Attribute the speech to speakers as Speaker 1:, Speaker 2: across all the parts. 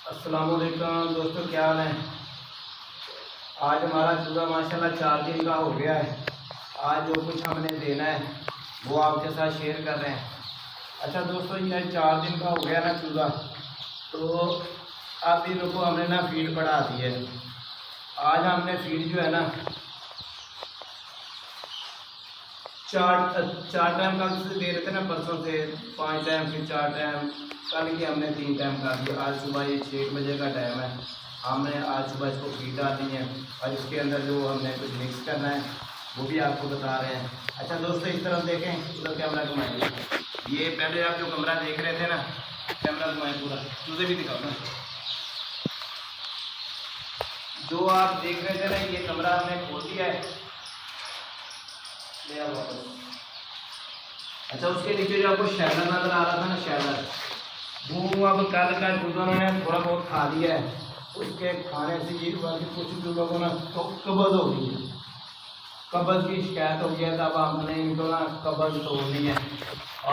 Speaker 1: अस्सलामुअलैकुम दोस्तों, क्या हाल है। आज हमारा चूज़ा माशाल्लाह 4 दिन का हो गया है। आज जो कुछ हमने देना है वो आपके साथ शेयर कर रहे हैं। अच्छा दोस्तों, ये 4 दिन का हो गया ना चूज़ा, तो अब इन को हमने ना फीड बढ़ा दी है। आज हमने फीड जो है ना चार टाइम कल से दे रहे थे ना, परसों से 5 टाइम, फिर 4 टाइम, कल की हमने 3 टाइम कर दिया। आज सुबह ये 6 बजे का टाइम है, हमने आज सुबह इसको फीड डाली है और इसके अंदर जो हमने कुछ मिक्स करना है वो भी आपको बता रहे हैं। अच्छा दोस्तों, इस तरफ देखें, उधर कैमरा घुमाइए। ये पहले आप जो कमरा देख रहे थे ना, कैमरा घुमाएं पूरा, तुझे भी दिखाओ ना। जो आप देख रहे थे ना, ये कमरा हमने खोल दिया है। अच्छा, उसके नीचे जो आपको शैलर नजर आ रहा था ना, शैलर, वो अब कल का चूज़ों ने थोड़ा बहुत खा लिया है। उसके खाने से ये हुआ कि कुछ चूज़ों को ना तो कब्ज़ हो गई है, कब्ज़ की शिकायत हो गई है। तब हमने इनको ना कब्ज़ तोड़नी है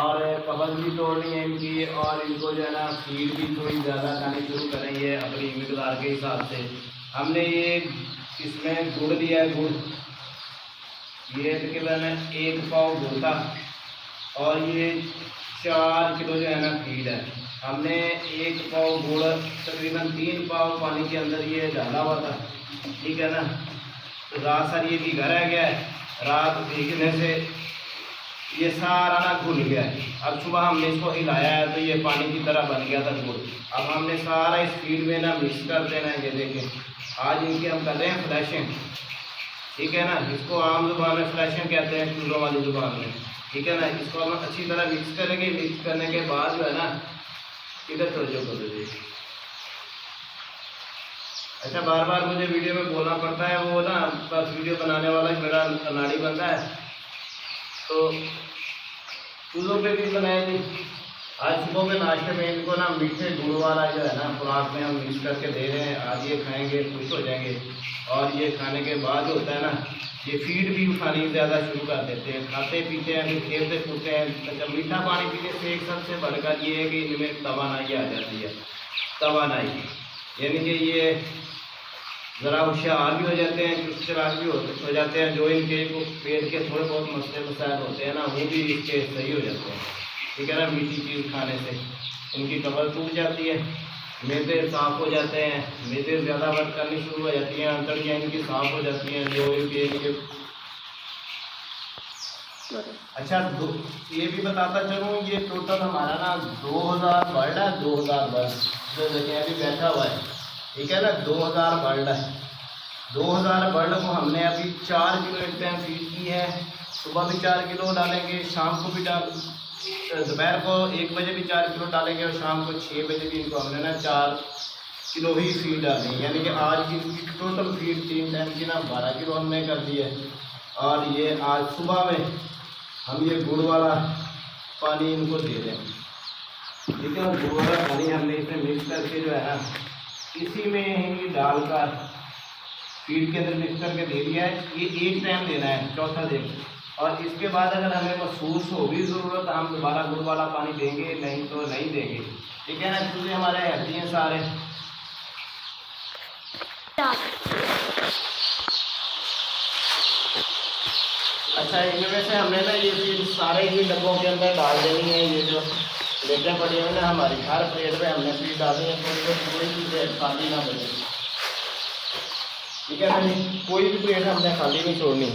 Speaker 1: और कब्ज़ भी तोड़नी है इनकी, और इनको जो है ना फीड भी थोड़ी ज़्यादा खानी शुरू करेंगे अपनी मिकदार के हिसाब से। हमने ये इसमें गुड़ दिया है, गुड़ ये तकरीबन 1 पाव गुड़ था और ये 4 किलो जो है ना फीड है। हमने 1 पाव गुड़ तकरीबन 3 पाव पानी के अंदर ये डाला हुआ था, ठीक है ना। तो रात सारी ये भीगा रह गया है, रात भीगने से ये सारा ना घुल गया है। अब सुबह हमने इसको हिलाया है तो ये पानी की तरह बन गया था गुड़। अब हमने सारा इस फीड में ना मिक्स कर देना है। ये देखें, आज इनकी हम कर रहे हैं फ्लैशिंग, ठीक है ना। इसको आम जुबान में फ्लैशिंग कहते हैं, चूज़ों वाली जुबान में, ठीक है ना। इसको हम अच्छी तरह मिक्स करेंगे। मिक्स करने के बाद जो है ना, इधर तवज्जो कर दीजिए। अच्छा, बार बार मुझे वीडियो में बोलना पड़ता है, वो ना बस वीडियो बनाने वाला मेरा कनाड़ी बनता है, तो चूज़ों पे भी बनाए नहीं। आज सुबह में नाश्ते में इनको ना मीठे गुड़ वाला जो है ना खुराक में हम मिक्स करके दे रहे हैं। आज ये खाएंगे, खुश हो जाएंगे। और ये खाने के बाद जो होता है ना, ये फीड भी खानी ज़्यादा शुरू कर देते हैं, खाते पीते हैं, फिर खेलते कूदते हैं। अच्छा, मीठा पानी पीने से एक सबसे बढ़कर ये है कि इनमें तवानाई आ जाती है। तवानाई यानी कि ये ज़रा होशियार भी हो जाते हैं, चुस्त चलाक भी हो जाते हैं। जो इनके पेट के थोड़े बहुत मसले मसाइल होते हैं ना, वो भी इसके सही हो जाते हैं, ठीक है ना। मीठी चीज़ खाने से इनकी कब्ज़ टूट जाती है, मैदे साफ़ हो जाते हैं, मैदे ज़्यादा वर्क करनी शुरू हो जाती हैं, अंतड़ियाँ इनकी साफ़ हो जाती हैं जो इनके। अच्छा, ये भी बताता चलूँ, ये टोटल हमारा ना 2000 बर्ड है। 2000 बर्ड जो देखिए अभी बैठा हुआ है, ठीक है ना। 2000 बर्ड है। 2000 बर्ड को हमने अभी 4 किलो एक टाइम फीड की है। सुबह भी 4 किलो डालेंगे, शाम को भी दोपहर को 1 बजे भी 4 किलो डालेंगे और शाम को 6 बजे भी इनको हमने ना 4 किलो ही फीड डालनी है। यानी कि आज की टोटल फीड 3 टाइम की ना 12 किलो हमने कर दी है। और ये आज सुबह में हम ये गुड़ वाला पानी इनको दे दें, ठीक है। गुड़ वाला पानी हमने इसमें मिक्स करके जो है ना, इसी में ही डालकर फीड के अंदर मिक्स करके दे दिया है। ये 1 टाइम देना है, चौथा दिन। और इसके बाद अगर हमें महसूस होगी ज़रूरत, हम दोबारा गुड़ वाला पानी देंगे, नहीं तो नहीं देंगे, ठीक है ना। चूज़े हमारे हेल्दी हैं सारे। अच्छा, इनमें से हमने ना ये फिर सारे ही डब्बों के अंदर डाल देनी है। ये जो प्लेटें पड़ी हुई ना हमारी, हर प्लेट में हमने फिर डाली है, पूरी की प्लेट खाली ना बचे, ठीक है ना जी। कोई भी प्लेट हमने खाली नहीं छोड़नी।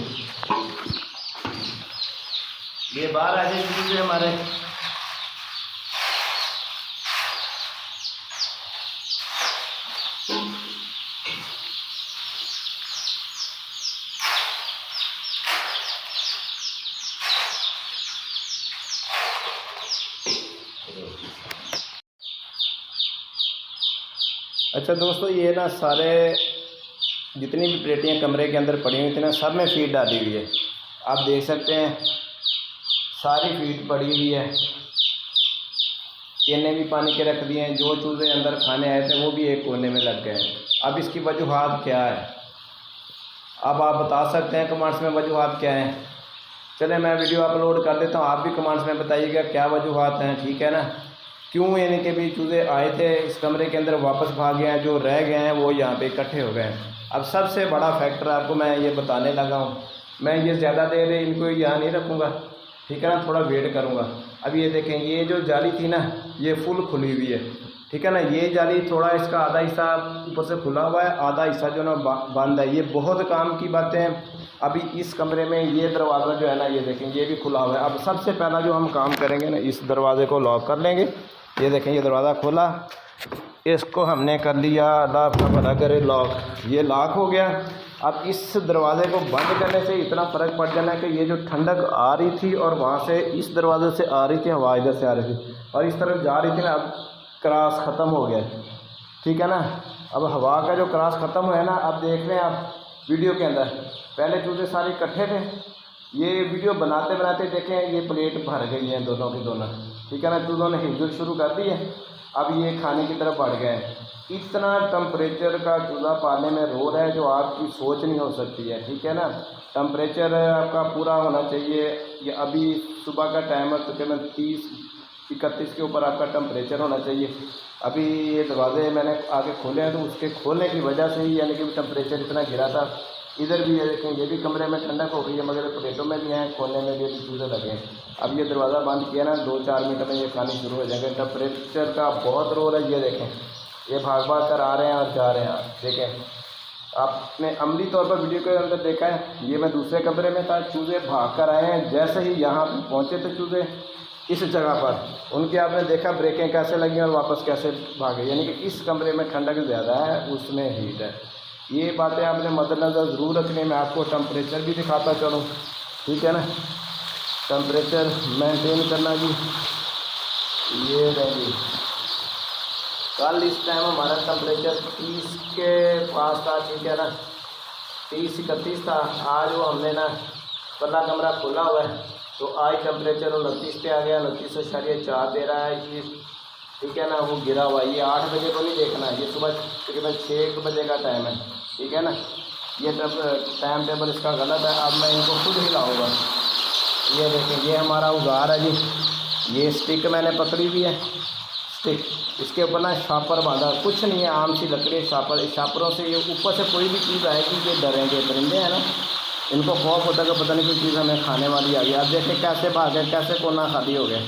Speaker 1: ये बाहर आ जाए हमारे। अच्छा दोस्तों, ये ना सारे जितनी भी प्लेटें कमरे के अंदर पड़ी हुई थी ना, सब में फीड डाली हुई है। आप देख सकते हैं सारी फीड पड़ी हुई है। केने भी पानी के रख दिए हैं। जो चूज़े अंदर खाने आए थे वो भी एक कोने में लग गए। अब इसकी वजूहात क्या है, अब आप बता सकते हैं कमेंट्स में वजूहात क्या है। चले मैं वीडियो अपलोड कर देता हूँ, आप भी कमेंट्स में बताइएगा क्या वजूहात हैं, ठीक है ना। क्यों यानी कि भी चूज़े आए थे इस कमरे के अंदर वापस भाग गए हैं, जो रह गए हैं वो यहाँ पे इकट्ठे हो गए हैं। अब सबसे बड़ा फैक्टर आपको मैं ये बताने लगा हूँ। मैं ये ज़्यादा देर इनको यहाँ नहीं रखूँगा, ठीक है ना, थोड़ा वेट करूँगा। अब ये देखें, ये जो जाली थी ना ये फुल खुली हुई है, ठीक है ना। ये जाली थोड़ा इसका आधा हिस्सा ऊपर से खुला हुआ है, आधा हिस्सा जो ना बंद है। ये बहुत काम की बातें हैं। अभी इस कमरे में ये दरवाज़ा जो है ना ये देखें ये भी खुला हुआ है। अब सबसे पहला जो हम काम करेंगे ना, इस दरवाज़े को लॉक कर लेंगे। ये देखें ये दरवाज़ा खोला, इसको हमने कर लिया, अल्लाह अपना भला करे, लॉक। ये लॉक हो गया। अब इस दरवाज़े को बंद करने से इतना फ़र्क पड़ जाना है कि ये जो ठंडक आ रही थी और वहाँ से इस दरवाज़े से आ रही थी हवा, इधर से आ रही थी और इस तरफ जा रही थी ना, अब क्रॉस ख़त्म हो गया, ठीक है ना। अब हवा का जो क्रॉस ख़त्म हुआ है ना, अब देख रहे हैं आप वीडियो के अंदर, पहले चूज़े सारे इकट्ठे थे। ये वीडियो बनाते बनाते देखें ये प्लेट भर गई है दोनों की दोनों, ठीक है ना। चूज़ों ने हिलजुल शुरू कर दी है, अब ये खाने की तरफ बढ़ गए हैं। इतना टेम्परेचर का चूज़ा पालने में रोल है जो आपकी सोच नहीं हो सकती है, ठीक है ना। टेम्परेचर आपका पूरा होना चाहिए। ये अभी सुबह का टाइम है, तकरीबन 30-31 के ऊपर आपका टेम्परेचर होना चाहिए। अभी ये दरवाजे मैंने आगे खोले हैं तो उसके खोलने की वजह से ही यानी कि टेम्परेचर इतना गिरा था। इधर भी है देखें, ये भी कमरे में ठंडक हो गई है, मगर प्लेटों में भी हैं, खोलने में भी चूज़े लगे हैं। अब ये दरवाज़ा बंद किया ना, 2-4 मिनट में ये खाने शुरू हो जाएंगे। टेम्परेचर का बहुत रोल है। ये देखें ये भाग भाग कर आ रहे हैं और जा रहे हैं। देखें आपने अमली तौर पर वीडियो के अंदर देखा है, ये मैं दूसरे कमरे में था, चूज़े भाग कर आए हैं। जैसे ही यहाँ पर पहुँचे थे चूज़े इस जगह पर, उनके आपने देखा ब्रेकें कैसे लगी और वापस कैसे भागे। यानी कि इस कमरे में ठंडक ज़्यादा है, उसमें हीट है। ये बातें आपने मद्देनज़र ज़रूर रखने में। आपको टेम्परेचर भी दिखाता चलूँ, ठीक है ना। टेम्परेचर मेंटेन करना जी, ये रहेगी। कल इस टाइम हमारा टेम्परेचर 30 के पास था, ठीक है ना, 30-31 था। आज वो हमने ना पहला कमरा खोला हुआ है तो आज टेम्परेचर 29 पे आ गया, 29.4 दे रहा है ये, ठीक है ना। वो गिरा हुआ, ये 8 बजे को नहीं देखना, ये सुबह तकरीबन 6 बजे का टाइम है, ठीक है ना। ये टाइम टेबल इसका गलत है। अब मैं इनको खुद हिलाऊंगा। ये देखें ये हमारा औजार है जी, ये स्टिक मैंने पकड़ी हुई है, स्टिक, इसके ऊपर ना शापर बांधा, कुछ नहीं है, आम सी लकड़ी शापर। शापरों से ये ऊपर से कोई भी चीज़ आएगी ये डरेंगे, परिंदे हैं ना, इनको खौफ होता है कि पता नहीं कोई चीज़ हमें खाने वाली आ गई। अब देखें कैसे भागे, कैसे कोना खाली हो गए।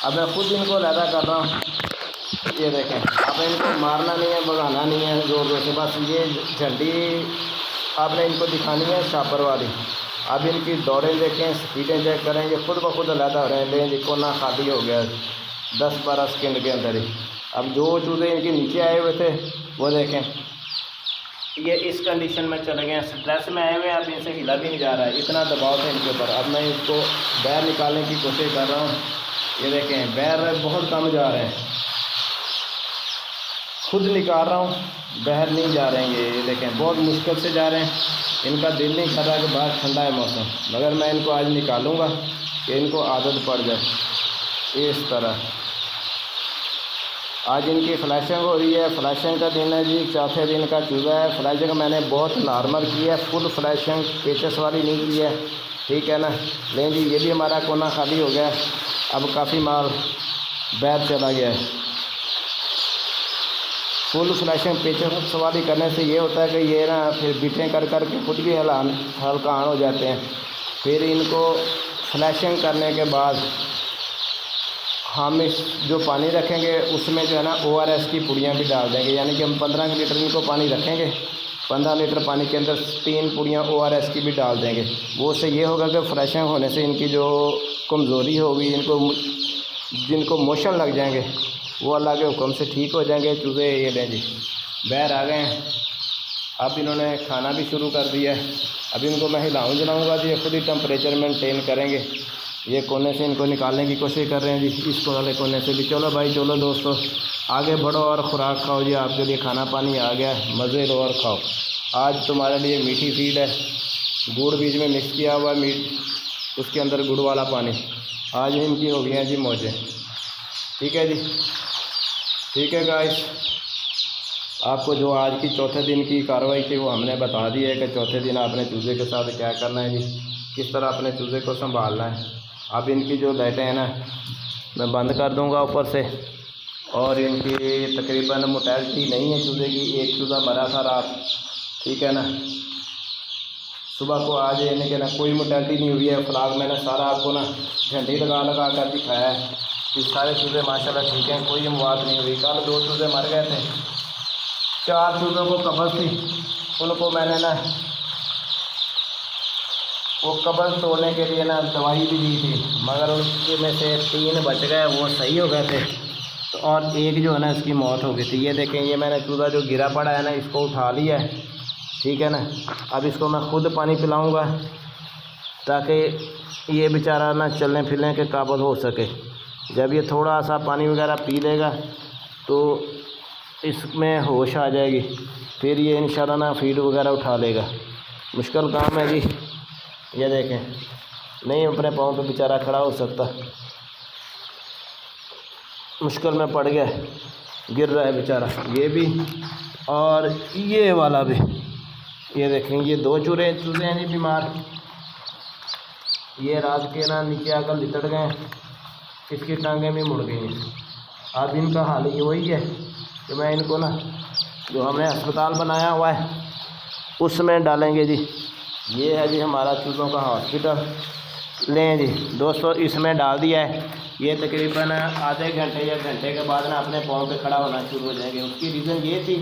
Speaker 1: अब मैं खुद इनको लैदा कर रहा हूँ। ये देखें, अब इनको मारना नहीं है, भगाना नहीं है ज़ोर ज़ोर से, बस ये झंडी आपने इनको दिखानी है शापर वाली। अब इनकी दौड़ें देखें, स्पीडें चेक करें, ये खुद ब खुद लैदा हो रहे हैं। लेकिन इनको ना खाली हो गया 10-12 सेकेंड के अंदर ही। अब जो चूज़े इनके नीचे आए हुए थे वो देखें ये इस कंडीशन में चले गए हैं, स्ट्रेस में आए हुए हैं। अब इनसे हिला भी नहीं जा रहा है, इतना दबाव है इनके ऊपर। अब मैं इसको बाहर निकालने की कोशिश कर रहा हूँ। ये देखें बाहर बहुत कम जा रहे हैं, खुद निकाल रहा हूँ, बाहर नहीं जा रहे हैं। ये देखें बहुत मुश्किल से जा रहे हैं, इनका दिल नहीं कर रहा कि बाहर ठंडा है मौसम, मगर मैं इनको आज निकालूंगा कि इनको आदत पड़ जाए। इस तरह आज इनकी फ्लैशिंग हो रही है। फ्लैशिंग का दिन है जी, चौथे दिन का चूज़ा है। फ्लैशिंग मैंने बहुत नॉर्मल की है, फुल फ्लैशिंग पेचस वाली नहीं की है, ठीक है ना। लेकिन जी ये भी हमारा कोना खाली हो गया, अब काफ़ी माल बाहर चला गया है। फुल फ्लैशिंग पेचस वाली करने से ये होता है कि ये ना फिर बिटें कर कर के खुद भी हल्कान हो जाते हैं। फिर इनको फ्लैशिंग करने के बाद हम इस जो पानी रखेंगे उसमें जो है ना ORS की पुड़ियाँ भी डाल देंगे। यानी कि हम 15 लीटर इनको पानी रखेंगे, 15 लीटर पानी के अंदर 3 पुड़ियाँ ORS की भी डाल देंगे। वो उससे ये होगा कि फ्रेशिंग होने से इनकी जो कमज़ोरी होगी, इनको जिनको मोशन लग जाएंगे वो अल्लाह के हुक्म से ठीक हो जाएंगे। चूज़े ये लें जी बाहर आ गए हैं, अब इन्होंने खाना भी शुरू कर दिया है। अब इनको मैं हिलाऊँगा जी, खुद ही टेम्परेचर मेंटेन करेंगे। ये कोने से इनको निकालने की कोशिश कर रहे हैं जी, इस वाले कोने से भी। चलो भाई चलो दोस्तों आगे बढ़ो और ख़ुराक खाओ जी, आपके लिए खाना पानी आ गया, मज़े लो और खाओ। आज तुम्हारे लिए मीठी फीड है, गुड़ बीज में मिक्स किया हुआ मीट, उसके अंदर गुड़ वाला पानी। आज इनकी हो गई हैं जी मौजें, ठीक है जी, ठीक है गाइस। आपको जो आज की चौथे दिन की कार्रवाई थी वो हमने बता दी है कि चौथे दिन आपने चूज़े के साथ क्या करना है जी, किस तरह अपने चूज़े को संभालना है। अब इनकी जो लाइटें हैं ना मैं बंद कर दूंगा ऊपर से, और इनकी तकरीबन मोर्टेलिटी नहीं है चूज़े की। एक चूज़ा मरा था रात, ठीक है ना। सुबह को आज यानी कि ना कोई मोर्टेलिटी नहीं हुई है। फ्लाग मैंने सारा आपको ना झंडी लगा लगा कर दिखाया है कि सारे चूज़े माशाल्लाह ठीक हैं, कोई अमवात नहीं हुई। कल 2 चूज़े मर गए थे, 4 चूज़ों को कब्ज़ थी, उनको मैंने ना वो कब्ज़ तोड़ने के लिए ना दवाई भी दी थी, मगर उसके में से 3 बच गए, वो सही हो गए थे। तो और एक जो है ना इसकी मौत हो गई थी। ये देखें, ये मैंने चूज़ा जो गिरा पड़ा है ना इसको उठा लिया है, ठीक है ना। अब इसको मैं खुद पानी पिलाऊंगा ताकि ये बेचारा ना चलने फिरने के काबिल हो सके। जब ये थोड़ा सा पानी वगैरह पी लेगा तो इसमें होश आ जाएगी, फिर ये इंशाल्लाह ना फीड वगैरह उठा लेगा। मुश्किल काम है जी। ये देखें, नहीं अपने पाँव पे बेचारा खड़ा हो सकता, मुश्किल में पड़ गया, गिर रहा है बेचारा। ये भी और ये वाला भी, ये देखें, ये 2 चूज़े हैं जी बीमार। ये रात के ना नीचे आकर लिपट गए, इसकी टांगें भी मुड़ गई हैं। अब इनका हाल ये वही है कि मैं इनको ना जो हमने अस्पताल बनाया हुआ है उसमें डालेंगे जी। ये है जी हमारा चूज़ों का हॉस्पिटल। लें जी दोस्तों, इसमें डाल दिया है। ये तकरीबन आधे घंटे या घंटे के बाद ना अपने पाँव पे खड़ा होना शुरू हो जाएंगे। उसकी रीज़न ये थी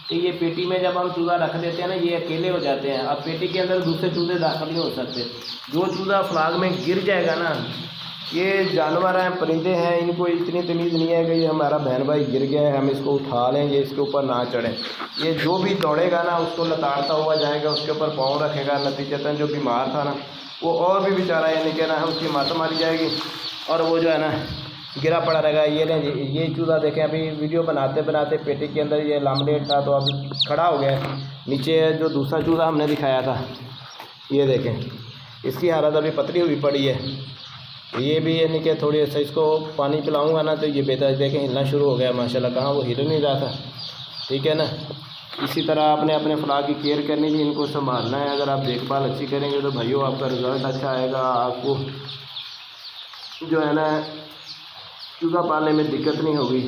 Speaker 1: कि ये पेटी में जब हम चूज़ा रख देते हैं ना, ये अकेले हो जाते हैं। अब पेटी के अंदर दूसरे चूज़े दाखिल नहीं हो सकते। जो चूज़ा फ्लाग में गिर जाएगा ना, ये जानवर हैं, परिंदे हैं, इनको इतनी तमीज़ नहीं है कि ये हमारा बहन भाई गिर गया है, हम इसको उठा लें, ये इसके ऊपर ना चढ़ें। ये जो भी दौड़ेगा ना उसको लताड़ता हुआ जाएगा, उसके ऊपर पाँव रखेगा। नतीजतन जो बीमार था ना वो और भी बेचारा यानी कि ना उसकी मत मारी जाएगी और वो जो है ना गिरा पड़ा रहेगा। ये लें जी, ये चूज़ा देखें, अभी वीडियो बनाते बनाते पेटी के अंदर ये लामलेट था तो अब खड़ा हो गया। नीचे जो दूसरा चूज़ा हमने दिखाया था, ये देखें, इसकी हालत अभी पतली हुई पड़ी है। ये भी यानी कि थोड़ी सा इसको पानी पिलाऊंगा ना तो ये बेहतर, देखें हिलना शुरू हो गया माशाल्लाह। कहाँ वो हिल नहीं रहा था, ठीक है ना। इसी तरह आपने अपने फ्लाग की केयर करनी थी, इनको संभालना है। अगर आप देखभाल अच्छी करेंगे तो भाइयों आपका रिज़ल्ट अच्छा आएगा। आपको जो है ना चूज़ा पालने में दिक्कत नहीं होगी।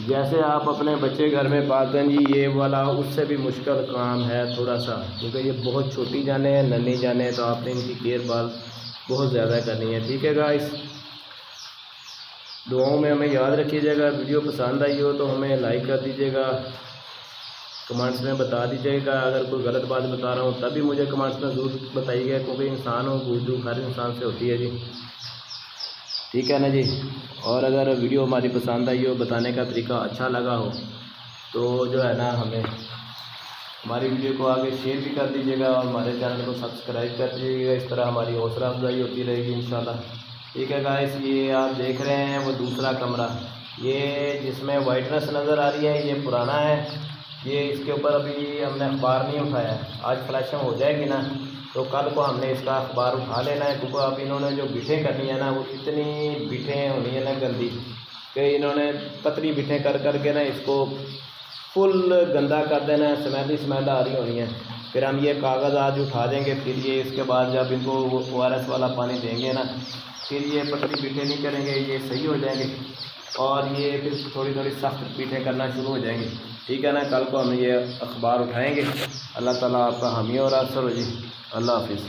Speaker 1: जैसे आप अपने बच्चे घर में पालते हैं जी, ये वाला उससे भी मुश्किल काम है थोड़ा सा, क्योंकि ये बहुत छोटी जाने हैं, नन्ही जाने हैं, तो आपने इनकी केयर बाल बहुत ज़्यादा करनी है, ठीक है गाइस। दुआओं में हमें याद रखिएगा। वीडियो पसंद आई हो तो हमें लाइक कर दीजिएगा, कमेंट्स में बता दीजिएगा। अगर कोई गलत बात बता रहा हूँ तभी मुझे कमेंट्स में ज़रूर बताइएगा, क्योंकि इंसान हो भूल हर इंसान से होती है जी, ठीक है ना जी। और अगर वीडियो हमारी पसंद आई हो, बताने का तरीका अच्छा लगा हो तो जो है ना हमें हमारी वीडियो को आगे शेयर भी कर दीजिएगा और हमारे चैनल को सब्सक्राइब कर दीजिएगा। इस तरह हमारी हौसला अफजाई होती रहेगी इंशाल्लाह, ठीक है गाइस। ये आप देख रहे हैं वो दूसरा कमरा, ये जिसमें वाइटनेस नज़र आ रही है, ये पुराना है। ये इसके ऊपर अभी हमने अखबार नहीं उठाया है। आज फ्लैशिंग हो जाएगी ना तो कल को हमने इसका अखबार उठा लेना है, क्योंकि अब इन्होंने जो बिठें करनी है ना वो इतनी बिठें होनी है ना गंदी कि इन्होंने पतली बिठें कर करके ना इसको फुल गंदा कर देना है। स्मेल आ रही होनी है। फिर हम ये कागज़ आज उठा देंगे, फिर ये इसके बाद जब इनको ORS वाला पानी देंगे ना, फिर ये पतली बिठें नहीं करेंगे, ये सही हो जाएंगे और ये फिर थोड़ी थोड़ी सख्त बिठें करना शुरू हो जाएंगे, ठीक है ना। कल को हम ये अखबार उठाएंगे। अल्लाह ताला आपका हामी और असर हो जी। अल्लाह हाफिज़।